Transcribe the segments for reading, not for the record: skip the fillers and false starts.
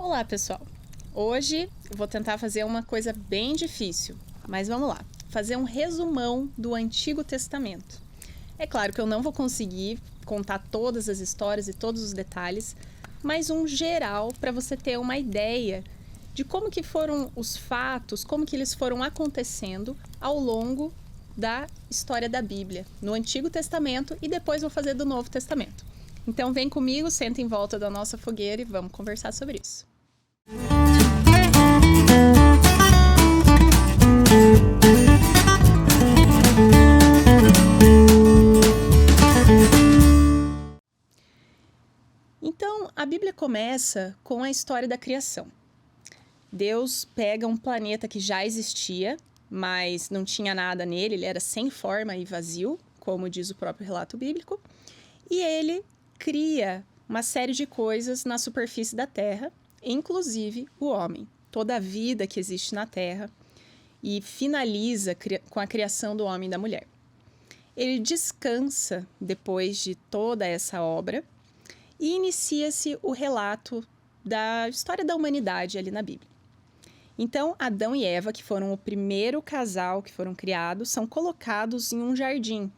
Olá, pessoal! Hoje eu vou tentar fazer uma coisa bem difícil, mas vamos lá. Fazer um resumão do Antigo Testamento. É claro que eu não vou conseguir contar todas as histórias e todos os detalhes, mas um geral para você ter uma ideia de como que foram os fatos, como que eles foram acontecendo ao longo da história da Bíblia, no Antigo Testamento, e depois vou fazer do Novo Testamento. Então vem comigo, senta em volta da nossa fogueira e vamos conversar sobre isso. Então, a Bíblia começa com a história da criação. Deus pega um planeta que já existia, mas não tinha nada nele, ele era sem forma e vazio, como diz o próprio relato bíblico, e ele cria uma série de coisas na superfície da Terra, inclusive o homem, toda a vida que existe na Terra, e finaliza com a criação do homem e da mulher. Ele descansa depois de toda essa obra e inicia-se o relato da história da humanidade ali na Bíblia. Então, Adão e Eva, que foram o primeiro casal que foram criados, são colocados em um jardim.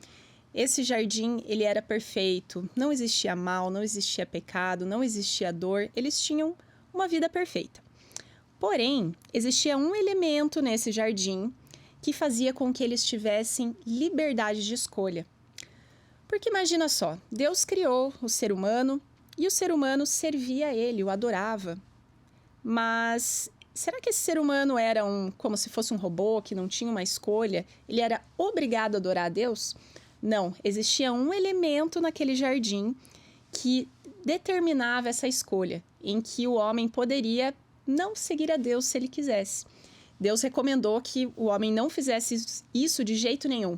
Esse jardim, ele era perfeito, não existia mal, não existia pecado, não existia dor, eles tinham uma vida perfeita. Porém, existia um elemento nesse jardim que fazia com que eles tivessem liberdade de escolha. Porque imagina só, Deus criou o ser humano e o ser humano servia a ele, o adorava. Mas será que esse ser humano era como se fosse um robô que não tinha uma escolha? Ele era obrigado a adorar a Deus? Não, existia um elemento naquele jardim que determinava essa escolha, em que o homem poderia não seguir a Deus se ele quisesse. Deus recomendou que o homem não fizesse isso de jeito nenhum,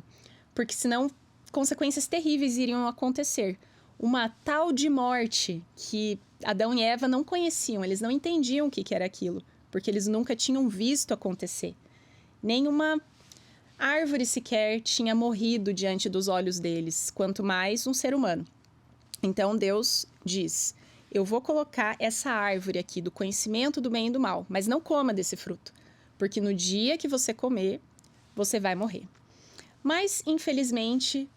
porque senão consequências terríveis iriam acontecer. Uma tal de morte que Adão e Eva não conheciam, eles não entendiam o que era aquilo, porque eles nunca tinham visto acontecer. Nenhuma árvore sequer tinha morrido diante dos olhos deles, quanto mais um ser humano. Então Deus diz: eu vou colocar essa árvore aqui do conhecimento do bem e do mal, mas não coma desse fruto, porque no dia que você comer, você vai morrer. Mas, infelizmente,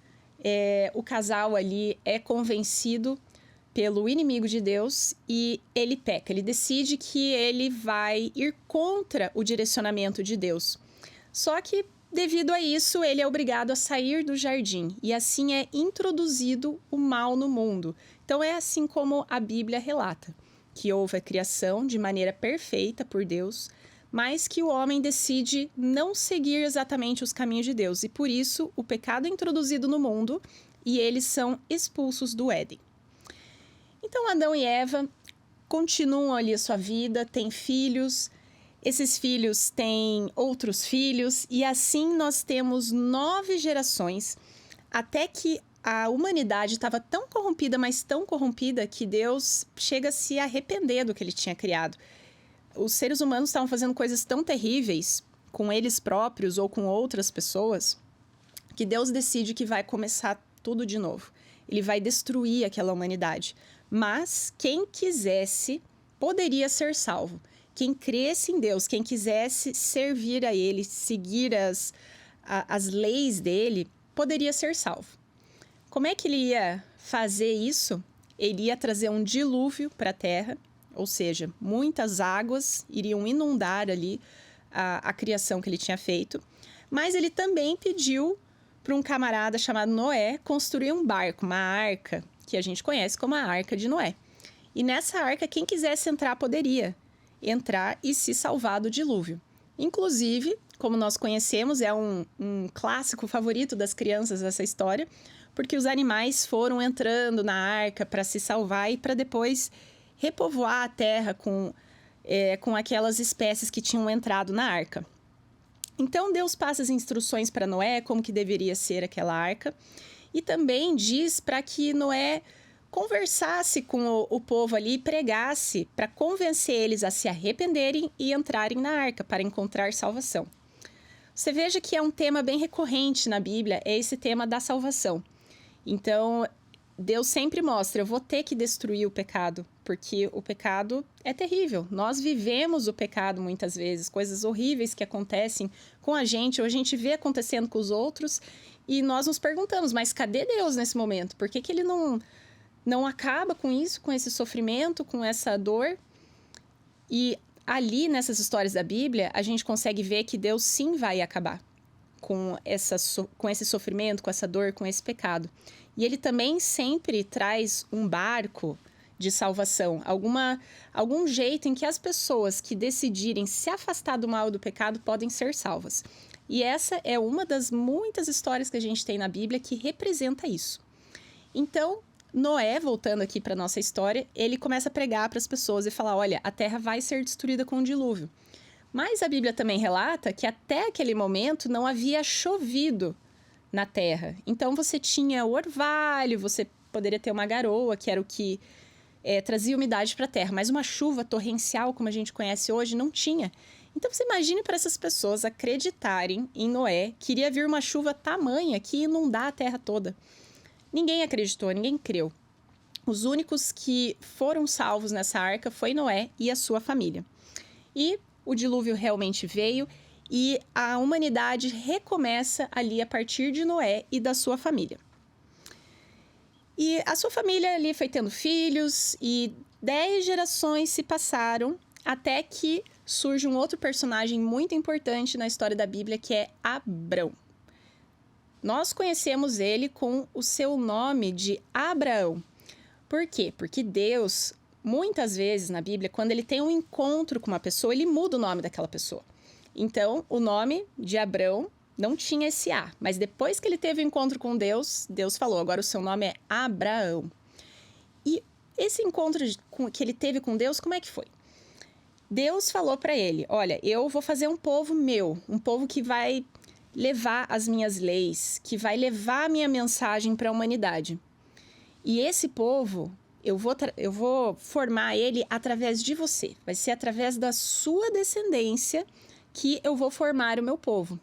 o casal ali é convencido pelo inimigo de Deus e ele peca. Ele decide que ele vai ir contra o direcionamento de Deus. Só que, devido a isso, ele é obrigado a sair do jardim e assim é introduzido o mal no mundo. Então é assim como a Bíblia relata, que houve a criação de maneira perfeita por Deus, mas que o homem decide não seguir exatamente os caminhos de Deus. E por isso o pecado é introduzido no mundo e eles são expulsos do Éden. Então Adão e Eva continuam ali a sua vida, têm filhos. Esses filhos têm outros filhos e assim nós temos 9 gerações, até que a humanidade estava tão corrompida, mas tão corrompida, que Deus chega a se arrepender do que ele tinha criado. Os seres humanos estavam fazendo coisas tão terríveis com eles próprios ou com outras pessoas, que Deus decide que vai começar tudo de novo. Ele vai destruir aquela humanidade. Mas quem quisesse poderia ser salvo. Quem cresce em Deus, quem quisesse servir a Ele, seguir as leis dele, poderia ser salvo. Como é que ele ia fazer isso? Ele ia trazer um dilúvio para a terra, ou seja, muitas águas iriam inundar ali a criação que ele tinha feito. Mas ele também pediu para um camarada chamado Noé construir um barco, uma arca, que a gente conhece como a Arca de Noé. E nessa arca, quem quisesse entrar poderia entrar e se salvar do dilúvio. Inclusive, como nós conhecemos, é um clássico favorito das crianças essa história, porque os animais foram entrando na arca para se salvar e para depois repovoar a terra com aquelas espécies que tinham entrado na arca. Então, Deus passa as instruções para Noé, como que deveria ser aquela arca, e também diz para que Noé conversasse com o povo ali e pregasse para convencer eles a se arrependerem e entrarem na arca para encontrar salvação. Você veja que é um tema bem recorrente na Bíblia, é esse tema da salvação. Então, Deus sempre mostra, eu vou ter que destruir o pecado porque o pecado é terrível. Nós vivemos o pecado muitas vezes, coisas horríveis que acontecem com a gente, ou a gente vê acontecendo com os outros, e nós nos perguntamos, mas cadê Deus nesse momento? Por que ele não acaba com isso, com esse sofrimento, com essa dor? E ali, nessas histórias da Bíblia, a gente consegue ver que Deus sim vai acabar com esse sofrimento, com essa dor, com esse pecado. E ele também sempre traz um barco de salvação, algum jeito em que as pessoas que decidirem se afastar do mal e do pecado podem ser salvas. E essa é uma das muitas histórias que a gente tem na Bíblia que representa isso. Então, Noé, voltando aqui para a nossa história, ele começa a pregar para as pessoas e falar, olha, a terra vai ser destruída com um dilúvio. Mas a Bíblia também relata que até aquele momento não havia chovido na terra. Então você tinha o orvalho, você poderia ter uma garoa, que era o que trazia umidade para a terra, mas uma chuva torrencial, como a gente conhece hoje, não tinha. Então você imagine para essas pessoas acreditarem em Noé que iria vir uma chuva tamanha que ia inundar a terra toda. Ninguém acreditou, ninguém creu. Os únicos que foram salvos nessa arca foi Noé e a sua família. E o dilúvio realmente veio e a humanidade recomeça ali a partir de Noé e da sua família. E a sua família ali foi tendo filhos e 10 gerações se passaram até que surge um outro personagem muito importante na história da Bíblia, que é Abrão. Nós conhecemos ele com o seu nome de Abraão. Por quê? Porque Deus, muitas vezes na Bíblia, quando ele tem um encontro com uma pessoa, ele muda o nome daquela pessoa. Então, o nome de Abrão não tinha esse A, mas depois que ele teve o encontro com Deus, Deus falou, agora o seu nome é Abraão. E esse encontro que ele teve com Deus, como é que foi? Deus falou para ele, olha, eu vou fazer um povo meu, um povo que vai levar as minhas leis, que vai levar a minha mensagem para a humanidade. E esse povo, eu vou formar ele através de você. Vai ser através da sua descendência que eu vou formar o meu povo.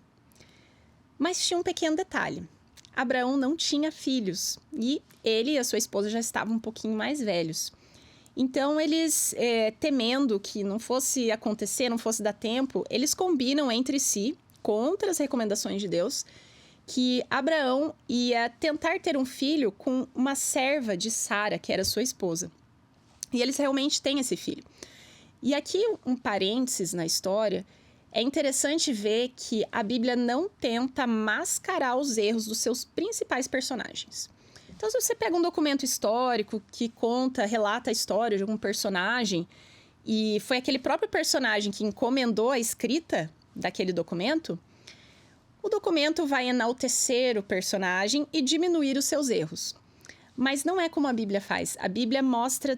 Mas tinha um pequeno detalhe. Abraão não tinha filhos e ele e a sua esposa já estavam um pouquinho mais velhos. Então, eles, temendo que não fosse acontecer, não fosse dar tempo, eles combinam entre si, contra as recomendações de Deus, que Abraão ia tentar ter um filho com uma serva de Sara, que era sua esposa. E eles realmente têm esse filho. E aqui, um parênteses na história, é interessante ver que a Bíblia não tenta mascarar os erros dos seus principais personagens. Então, se você pega um documento histórico que relata a história de algum personagem, e foi aquele próprio personagem que encomendou a escrita daquele documento, o documento vai enaltecer o personagem e diminuir os seus erros. Mas não é como a Bíblia faz. A Bíblia mostra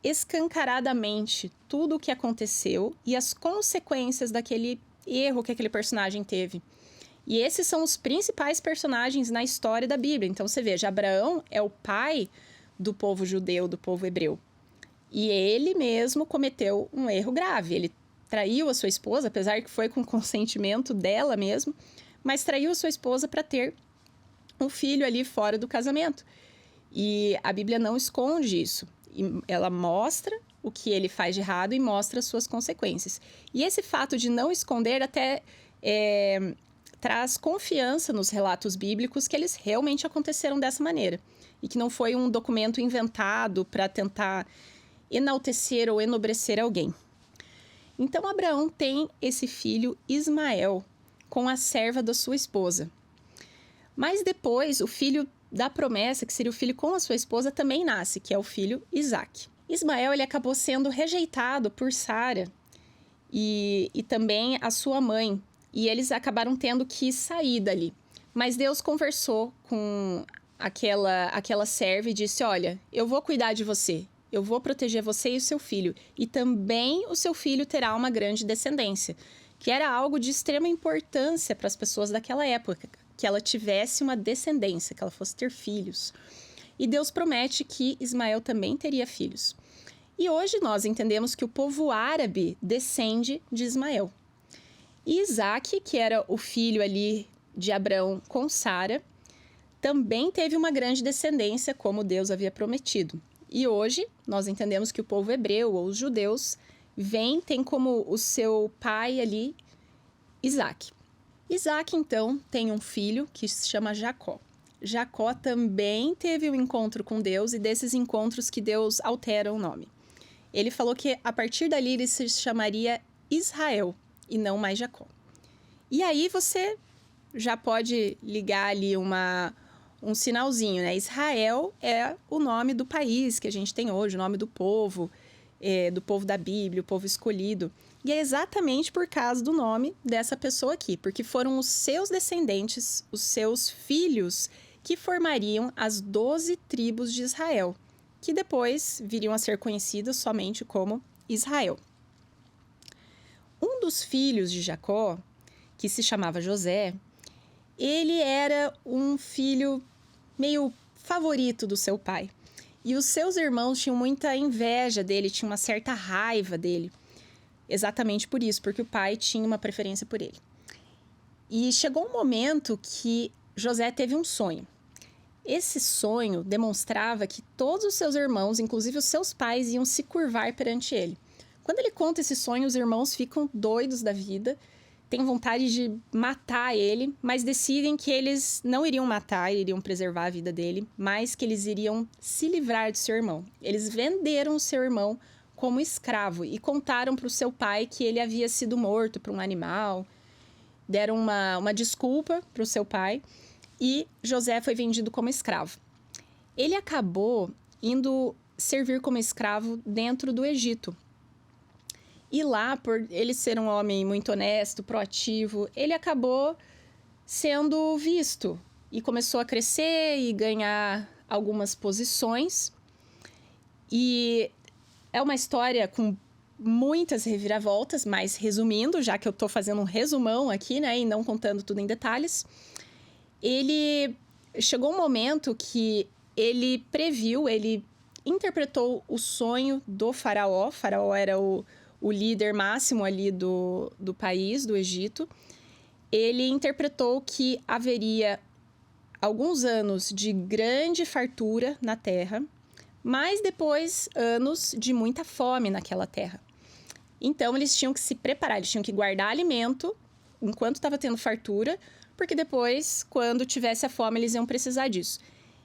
escancaradamente tudo o que aconteceu e as consequências daquele erro que aquele personagem teve. E esses são os principais personagens na história da Bíblia. Então, você veja, Abraão é o pai do povo judeu, do povo hebreu. E ele mesmo cometeu um erro grave. Ele traiu a sua esposa, apesar que foi com consentimento dela mesmo, mas traiu a sua esposa para ter um filho ali fora do casamento. E a Bíblia não esconde isso. Ela mostra o que ele faz de errado e mostra as suas consequências. E esse fato de não esconder até traz confiança nos relatos bíblicos que eles realmente aconteceram dessa maneira. E que não foi um documento inventado para tentar enaltecer ou enobrecer alguém. Então, Abraão tem esse filho Ismael com a serva da sua esposa. Mas depois, o filho da promessa, que seria o filho com a sua esposa, também nasce, que é o filho Isaque. Ismael, ele acabou sendo rejeitado por Sara e também a sua mãe. E eles acabaram tendo que sair dali. Mas Deus conversou com aquela serva e disse, olha, eu vou cuidar de você. Eu vou proteger você e o seu filho. E também o seu filho terá uma grande descendência. Que era algo de extrema importância para as pessoas daquela época. Que ela tivesse uma descendência, que ela fosse ter filhos. E Deus promete que Ismael também teria filhos. E hoje nós entendemos que o povo árabe descende de Ismael. E Isaque, que era o filho ali de Abraão com Sara, também teve uma grande descendência, como Deus havia prometido. E hoje, nós entendemos que o povo hebreu, ou os judeus, tem como o seu pai ali Isaac. Isaac, então, tem um filho que se chama Jacó. Jacó também teve um encontro com Deus, e desses encontros que Deus altera o nome. Ele falou que a partir dali ele se chamaria Israel e não mais Jacó. E aí você já pode ligar ali um sinalzinho, né? Israel é o nome do país que a gente tem hoje, o nome do povo da Bíblia, o povo escolhido. E é exatamente por causa do nome dessa pessoa aqui, porque foram os seus descendentes, os seus filhos, que formariam as 12 tribos de Israel, que depois viriam a ser conhecidas somente como Israel. Um dos filhos de Jacó, que se chamava José, ele era um filho meio favorito do seu pai. E os seus irmãos tinham muita inveja dele, tinham uma certa raiva dele. Exatamente por isso, porque o pai tinha uma preferência por ele. E chegou um momento que José teve um sonho. Esse sonho demonstrava que todos os seus irmãos, inclusive os seus pais, iam se curvar perante ele. Quando ele conta esse sonho, os irmãos ficam doidos da vida, têm vontade de matar ele, mas decidem que eles não iriam matar, iriam preservar a vida dele, mas que eles iriam se livrar de seu irmão. Eles venderam o seu irmão como escravo e contaram para o seu pai que ele havia sido morto por um animal, deram uma desculpa para o seu pai e José foi vendido como escravo. Ele acabou indo servir como escravo dentro do Egito. E lá, por ele ser um homem muito honesto, proativo, ele acabou sendo visto e começou a crescer e ganhar algumas posições. E é uma história com muitas reviravoltas, mas resumindo, já que eu estou fazendo um resumão aqui, né, e não contando tudo em detalhes, ele chegou um momento que ele interpretou o sonho do faraó. O faraó era o líder máximo ali do país, do Egito. Ele interpretou que haveria alguns anos de grande fartura na terra, mas depois anos de muita fome naquela terra. Então, eles tinham que se preparar, eles tinham que guardar alimento enquanto estava tendo fartura, porque depois, quando tivesse a fome, eles iam precisar disso.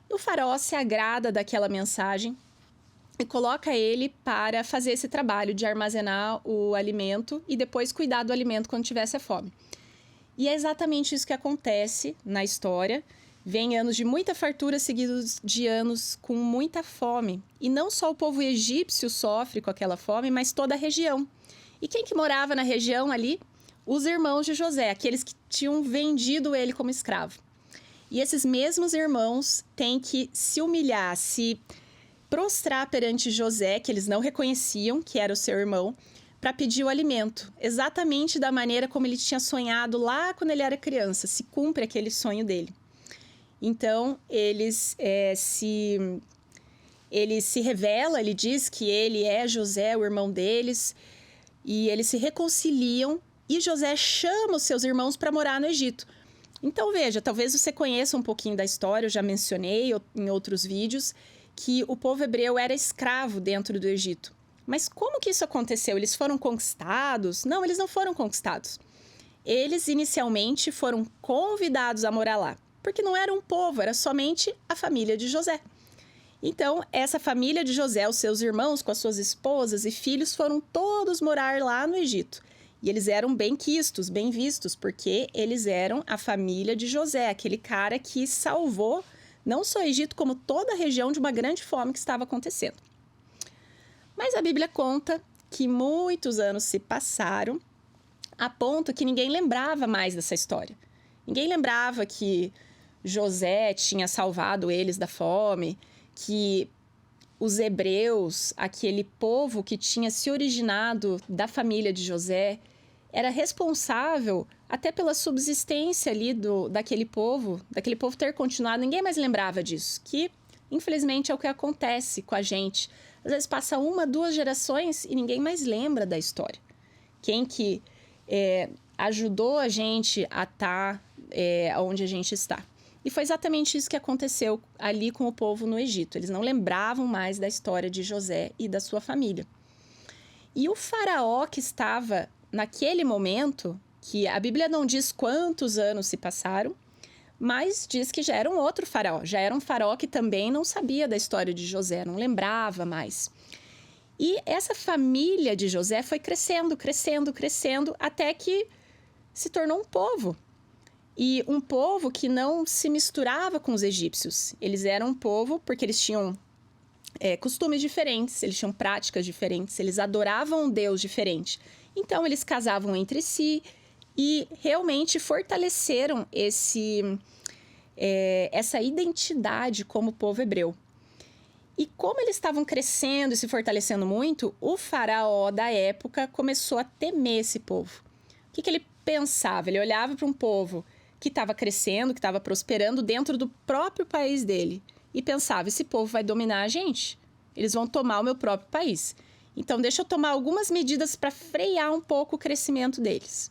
E o faraó se agrada daquela mensagem e coloca ele para fazer esse trabalho de armazenar o alimento e depois cuidar do alimento quando tivesse a fome. E é exatamente isso que acontece na história. Vem anos de muita fartura seguidos de anos com muita fome. E não só o povo egípcio sofre com aquela fome, mas toda a região. E quem que morava na região ali? Os irmãos de José, aqueles que tinham vendido ele como escravo. E esses mesmos irmãos têm que se humilhar, se prostrar perante José, que eles não reconheciam que era o seu irmão, para pedir o alimento, exatamente da maneira como ele tinha sonhado lá quando ele era criança, se cumpre aquele sonho dele. Então, ele se revela, ele diz que ele é José, o irmão deles, e eles se reconciliam, e José chama os seus irmãos para morar no Egito. Então, veja, talvez você conheça um pouquinho da história, eu já mencionei em outros vídeos, que o povo hebreu era escravo dentro do Egito. Mas como que isso aconteceu? Eles foram conquistados? Não, eles não foram conquistados. Eles, inicialmente, foram convidados a morar lá, porque não era um povo, era somente a família de José. Então, essa família de José, os seus irmãos, com as suas esposas e filhos, foram todos morar lá no Egito. E eles eram bem quistos, bem vistos, porque eles eram a família de José, aquele cara que salvou não só o Egito, como toda a região de uma grande fome que estava acontecendo. Mas a Bíblia conta que muitos anos se passaram, a ponto que ninguém lembrava mais dessa história. Ninguém lembrava que José tinha salvado eles da fome, que os hebreus, aquele povo que tinha se originado da família de José, era responsável até pela subsistência ali daquele povo ter continuado. Ninguém mais lembrava disso, que infelizmente é o que acontece com a gente. Às vezes passa 1, 2 gerações e ninguém mais lembra da história. Quem que ajudou a gente a estar onde a gente está. E foi exatamente isso que aconteceu ali com o povo no Egito. Eles não lembravam mais da história de José e da sua família. E o faraó que estava naquele momento, que a Bíblia não diz quantos anos se passaram, mas diz que já era um outro faraó. Já era um faraó que também não sabia da história de José, não lembrava mais. E essa família de José foi crescendo, crescendo, crescendo, até que se tornou um povo. E um povo que não se misturava com os egípcios. Eles eram um povo porque eles tinham costumes diferentes, eles tinham práticas diferentes, eles adoravam um Deus diferente. Então, eles casavam entre si e realmente fortaleceram essa identidade como povo hebreu. E como eles estavam crescendo e se fortalecendo muito, o faraó da época começou a temer esse povo. O que ele pensava? Ele olhava para um povo que estava crescendo, que estava prosperando dentro do próprio país dele. E pensava, esse povo vai dominar a gente. Eles vão tomar o meu próprio país. Então, deixa eu tomar algumas medidas para frear um pouco o crescimento deles.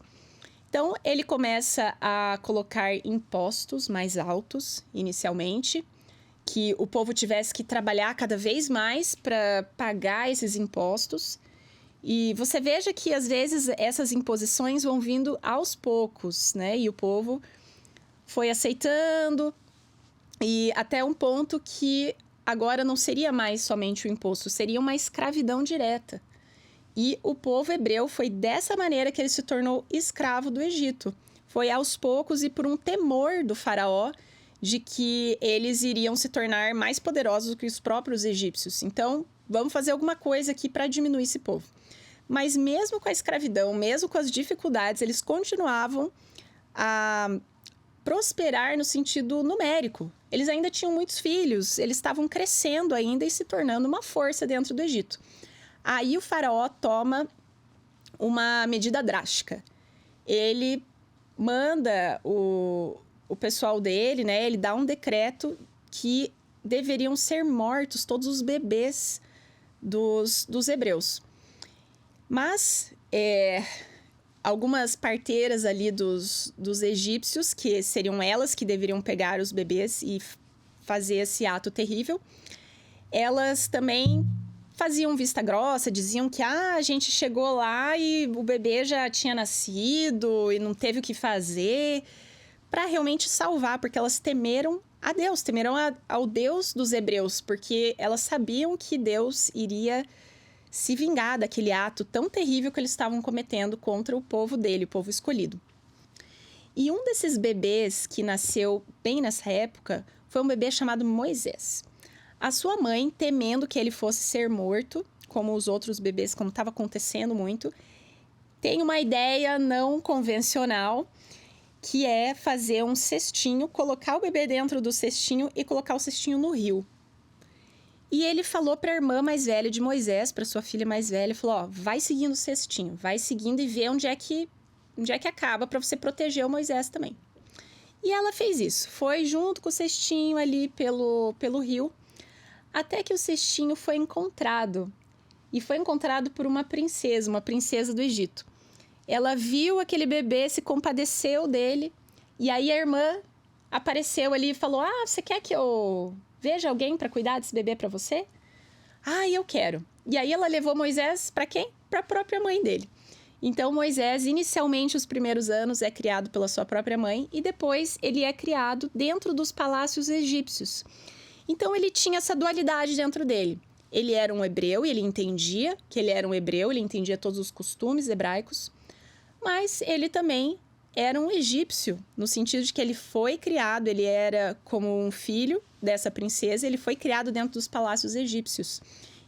Então, ele começa a colocar impostos mais altos, inicialmente, que o povo tivesse que trabalhar cada vez mais para pagar esses impostos. E você veja que, às vezes, essas imposições vão vindo aos poucos, né? E o povo foi aceitando, e até um ponto que agora não seria mais somente o imposto, seria uma escravidão direta. E o povo hebreu foi dessa maneira que ele se tornou escravo do Egito. Foi aos poucos e por um temor do faraó de que eles iriam se tornar mais poderosos do que os próprios egípcios. Então, vamos fazer alguma coisa aqui para diminuir esse povo. Mas mesmo com a escravidão, mesmo com as dificuldades, eles continuavam a prosperar no sentido numérico. Eles ainda tinham muitos filhos, eles estavam crescendo ainda e se tornando uma força dentro do Egito. Aí o faraó toma uma medida drástica. Ele manda o pessoal dele, né? Ele dá um decreto que deveriam ser mortos todos os bebês dos hebreus. Mas algumas parteiras ali dos egípcios, que seriam elas que deveriam pegar os bebês e fazer esse ato terrível, elas também faziam vista grossa, diziam que a gente chegou lá e o bebê já tinha nascido e não teve o que fazer, para realmente salvar, porque elas temeram a Deus, temeram ao Deus dos hebreus, porque elas sabiam que Deus iria se vingar daquele ato tão terrível que eles estavam cometendo contra o povo dele, o povo escolhido. E um desses bebês que nasceu bem nessa época foi um bebê chamado Moisés. A sua mãe, temendo que ele fosse ser morto, como os outros bebês, como estava acontecendo muito, tem uma ideia não convencional, que é fazer um cestinho, colocar o bebê dentro do cestinho e colocar o cestinho no rio. E ele falou para a irmã mais velha de Moisés, para sua filha mais velha, falou, ó, vai seguindo o cestinho, vai seguindo e vê onde é que acaba para você proteger o Moisés também. E ela fez isso, foi junto com o cestinho ali pelo rio, até que o cestinho foi encontrado. E foi encontrado por uma princesa do Egito. Ela viu aquele bebê, se compadeceu dele, e aí a irmã apareceu ali e falou, você quer que eu veja alguém para cuidar desse bebê para você? Eu quero. E aí ela levou Moisés para quem? Para a própria mãe dele. Então Moisés, inicialmente, os primeiros anos, é criado pela sua própria mãe e depois ele é criado dentro dos palácios egípcios. Então ele tinha essa dualidade dentro dele. Ele era um hebreu e ele entendia que ele era um hebreu, ele entendia todos os costumes hebraicos, mas ele também era um egípcio, no sentido de que ele foi criado, ele era como um filho dessa princesa, ele foi criado dentro dos palácios egípcios.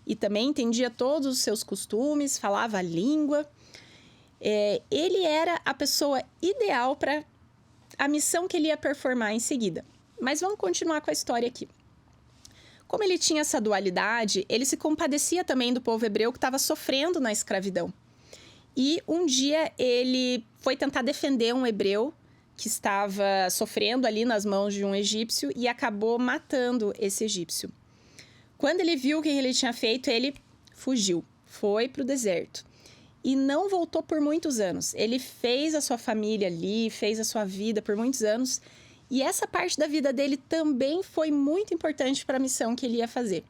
E também entendia todos os seus costumes, falava a língua. Ele era a pessoa ideal para a missão que ele ia performar em seguida. Mas vamos continuar com a história aqui. Como ele tinha essa dualidade, ele se compadecia também do povo hebreu que estava sofrendo na escravidão. E um dia ele foi tentar defender um hebreu que estava sofrendo ali nas mãos de um egípcio e acabou matando esse egípcio. Quando ele viu o que ele tinha feito, ele fugiu, foi para o deserto. E não voltou por muitos anos. Ele fez a sua família ali, fez a sua vida por muitos anos E essa parte da vida dele também foi muito importante para a missão que ele ia fazer.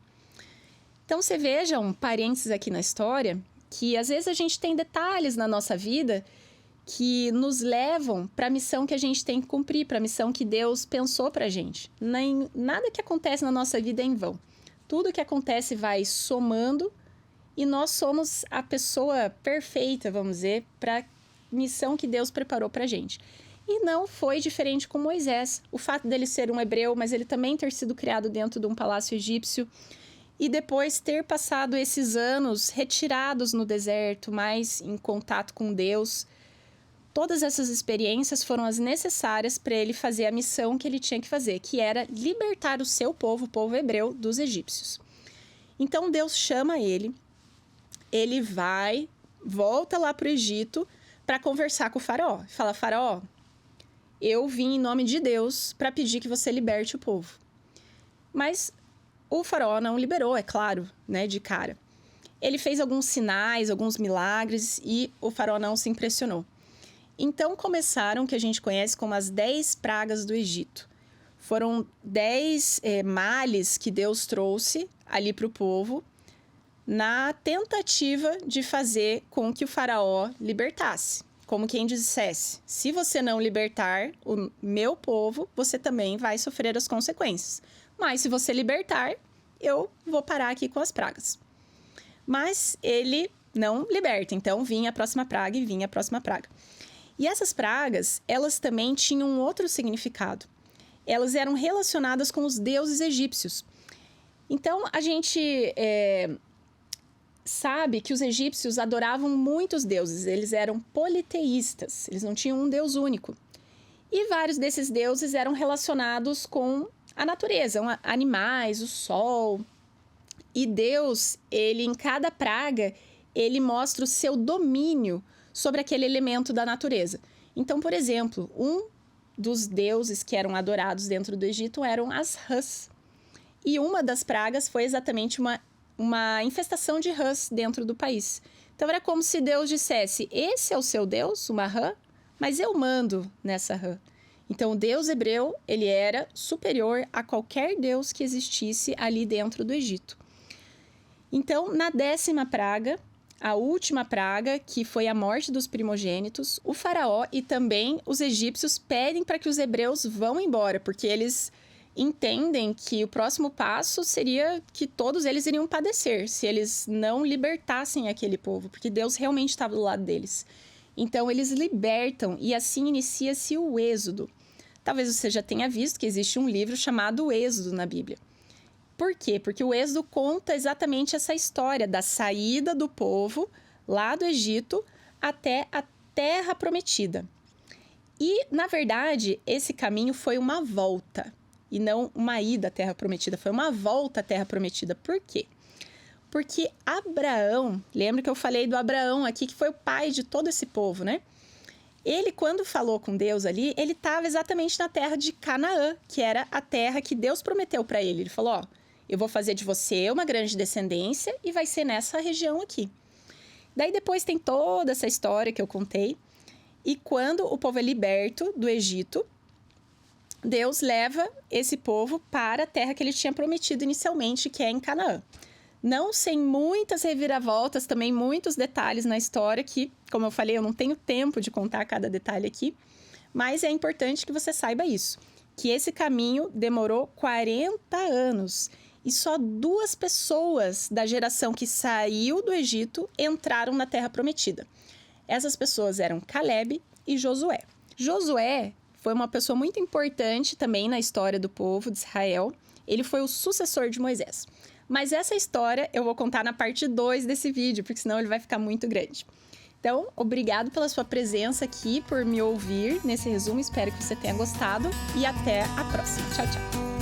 Então, você veja um parênteses aqui na história, que às vezes a gente tem detalhes na nossa vida que nos levam para a missão que a gente tem que cumprir, para a missão que Deus pensou para a gente. Nada que acontece na nossa vida é em vão. Tudo que acontece vai somando e nós somos a pessoa perfeita, vamos dizer, para a missão que Deus preparou para a gente. E não foi diferente com Moisés. O fato dele ser um hebreu, mas ele também ter sido criado dentro de um palácio egípcio e depois ter passado esses anos retirados no deserto, mais em contato com Deus. Todas essas experiências foram as necessárias para ele fazer a missão que ele tinha que fazer, que era libertar o seu povo, o povo hebreu, dos egípcios. Então Deus chama ele volta lá para o Egito para conversar com o faraó. Fala, faraó, eu vim em nome de Deus para pedir que você liberte o povo. Mas o faraó não liberou, é claro, né, de cara. Ele fez alguns sinais, alguns milagres e o faraó não se impressionou. Então começaram o que a gente conhece como as 10 pragas do Egito. Foram 10 males que Deus trouxe ali para o povo na tentativa de fazer com que o faraó libertasse. Como quem dissesse, se você não libertar o meu povo, você também vai sofrer as consequências. Mas se você libertar, eu vou parar aqui com as pragas. Mas ele não liberta, então vinha a próxima praga e vinha a próxima praga. E essas pragas, elas também tinham um outro significado. Elas eram relacionadas com os deuses egípcios. Então, a gente sabe que os egípcios adoravam muitos deuses. Eles eram politeístas, eles não tinham um deus único. E vários desses deuses eram relacionados com a natureza, animais, o sol. E Deus, ele em cada praga, ele mostra o seu domínio sobre aquele elemento da natureza. Então, por exemplo, um dos deuses que eram adorados dentro do Egito eram as rãs. E uma das pragas foi exatamente uma infestação de rãs dentro do país. Então, era como se Deus dissesse, esse é o seu Deus, uma rã, mas eu mando nessa rã. Então, o Deus hebreu, ele era superior a qualquer Deus que existisse ali dentro do Egito. Então, na 10ª praga, a última praga, que foi a morte dos primogênitos, o faraó e também os egípcios pedem para que os hebreus vão embora, porque eles entendem que o próximo passo seria que todos eles iriam padecer se eles não libertassem aquele povo, porque Deus realmente estava do lado deles. Então, eles libertam e assim inicia-se o Êxodo. Talvez você já tenha visto que existe um livro chamado Êxodo na Bíblia. Por quê? Porque o Êxodo conta exatamente essa história da saída do povo lá do Egito até a Terra Prometida. E, na verdade, esse caminho foi uma volta e não uma ida à Terra Prometida. Foi uma volta à Terra Prometida. Por quê? Porque Abraão, lembra que eu falei do Abraão aqui, que foi o pai de todo esse povo, né? Ele, quando falou com Deus ali, ele estava exatamente na terra de Canaã, que era a terra que Deus prometeu para ele. Ele falou, eu vou fazer de você uma grande descendência e vai ser nessa região aqui. Daí depois tem toda essa história que eu contei. E quando o povo é liberto do Egito, Deus leva esse povo para a terra que ele tinha prometido inicialmente, que é em Canaã. Não sem muitas reviravoltas, também muitos detalhes na história que, como eu falei, eu não tenho tempo de contar cada detalhe aqui, mas é importante que você saiba isso, que esse caminho demorou 40 anos e só 2 pessoas da geração que saiu do Egito entraram na Terra Prometida. Essas pessoas eram Caleb e Josué. Josué foi uma pessoa muito importante também na história do povo de Israel. Ele foi o sucessor de Moisés. Mas essa história eu vou contar na parte 2 desse vídeo, porque senão ele vai ficar muito grande. Então, obrigado pela sua presença aqui, por me ouvir nesse resumo. Espero que você tenha gostado e até a próxima. Tchau, tchau!